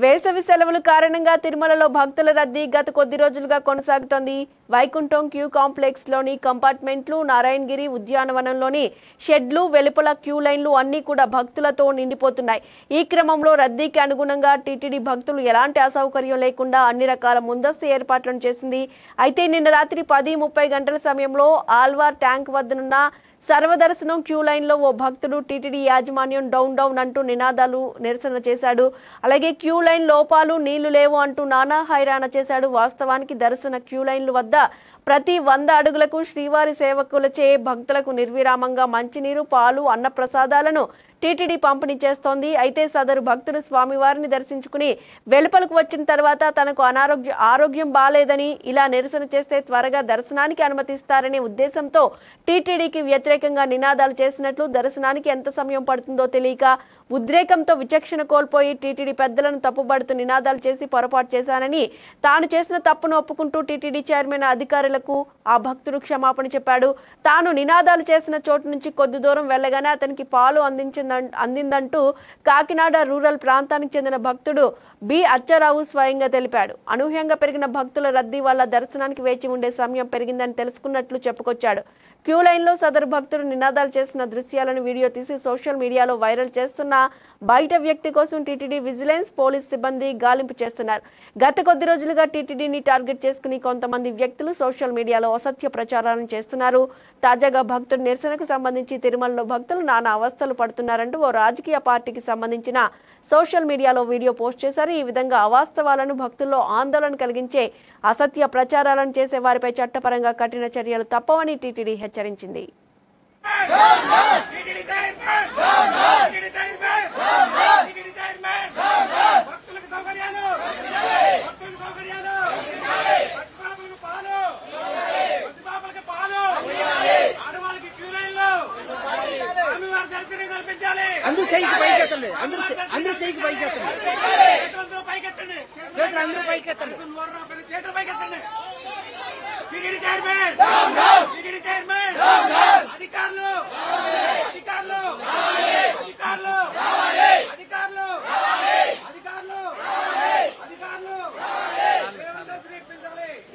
వేసవి సెలవుల కారణంగా తిరుమలలో భక్తుల రద్దీ గత కొద్ది రోజులుగా కొనసాగుతోంది. వైకుంఠం క్యూ కాంప్లెక్స్ లోని కంపార్ట్మెంట్లు, నారాయణగిరి ఉద్యానవనంలోని షెడ్లు, వెలుపల క్యూ లైన్లు అన్నీ కూడా భక్తులతో నిండిపోతున్నాయి. ఈ క్రమంలో రద్దీకి అనుగుణంగా టీటీడీ భక్తులు ఎలాంటి అసౌకర్యం లేకుండా అన్ని రకాల ముందస్తు ఏర్పాట్లను చేసింది. అయితే నిన్న రాత్రి 10:30 గంటల సమయంలో ఆల్వార్ ట్యాంక్ వద్దనున్న సర్వదర్శనం క్యూ లైన్లో ఓ భక్తుడు టీటీడీ యాజమాన్యం డౌన్ డౌన్ అంటూ నినాదాలు నిరసన చేశాడు. అలాగే క్యూ లైన్ లోపాలు, నీళ్లు లేవు అంటూ నానా హైరాణ చేశాడు. వాస్తవానికి దర్శన క్యూ లైన్ల వద్ద ప్రతి 100 అడుగులకు శ్రీవారి సేవకులచే భక్తులకు నిర్విరామంగా మంచినీరు, పాలు, అన్నప్రసాదాలను టీటీడీ పంపిణీ చేస్తోంది. అయితే సదరు భక్తుడు స్వామివారిని దర్శించుకుని వెలుపలకు వచ్చిన తర్వాత తనకు ఆరోగ్యం బాలేదని, ఇలా నిరసన చేస్తే త్వరగా దర్శనానికి అనుమతిస్తారనే ఉద్దేశంతో టీటీడీకి వ్యతిరేకంగా నినాదాలు చేసినట్లు, దర్శనానికి ఎంత సమయం పడుతుందో తెలియక ఉద్రేకంతో విచక్షణ కోల్పోయి టీటీడీ పెద్దలను తప్పుబడుతూ నినాదాలు చేసి పొరపాటు చేశానని, తాను చేసిన తప్పును ఒప్పుకుంటూ టీటీడీ చైర్మన్ అధికారులకు ఆ భక్తుడు క్షమాపణ చెప్పాడు. తాను నినాదాలు చేసిన చోటు నుంచి కొద్ది దూరం వెళ్లగానే అతనికి పాలు అందిందంటూ కాకినాడ రూరల్ ప్రాంతానికి చెందిన భక్తుడు బి అచ్చారావు స్వయంగా తెలిపాడు. అనూహ్యంగా పెరిగిన భక్తుల రద్దీ వల్ల దర్శనానికి వేచి ఉండే సమయం పెరిగిందని తెలుసుకున్నట్లు చెప్పుకొచ్చాడు. క్యూ లైన్లో సదరు భక్తుడు నినాదాలు చేసిన దృశ్యాలను వీడియో తీసి సోషల్ మీడియాలో వైరల్ చేస్తున్న బయట వ్యక్తి కోసం టీటీడీ విజిలెన్స్, పోలీస్ సిబ్బంది గాలింపు చేస్తున్నారు. గత కొద్ది రోజులుగా టీటీడీని టార్గెట్ చేసుకుని కొంతమంది వ్యక్తులు సోషల్ మీడియాలో అసత్య ప్రచారాలను చేస్తున్నారు. తాజాగా భక్తుడి నిరసనకు సంబంధించి తిరుమలలో భక్తులు నానా అవస్థలు పడుతున్నారంటూ ఓ రాజకీయ పార్టీకి సంబంధించిన సోషల్ మీడియాలో వీడియో పోస్ట్ చేశారు. ఈ విధంగా అవాస్తవాలను, భక్తుల్లో ఆందోళన కలిగించే అసత్య ప్రచారాలను చేసే వారిపై చట్టపరంగా కఠిన చర్యలు తప్పవని టీటీడీ హెచ్చరించింది. అందరూ చేయికి పైకెత్తండి, అందరూ చేయికి పైకెత్తండి, చేతులు అందరూ పైకెత్తండి. టీటీడీ చైర్మన్, అధికారులు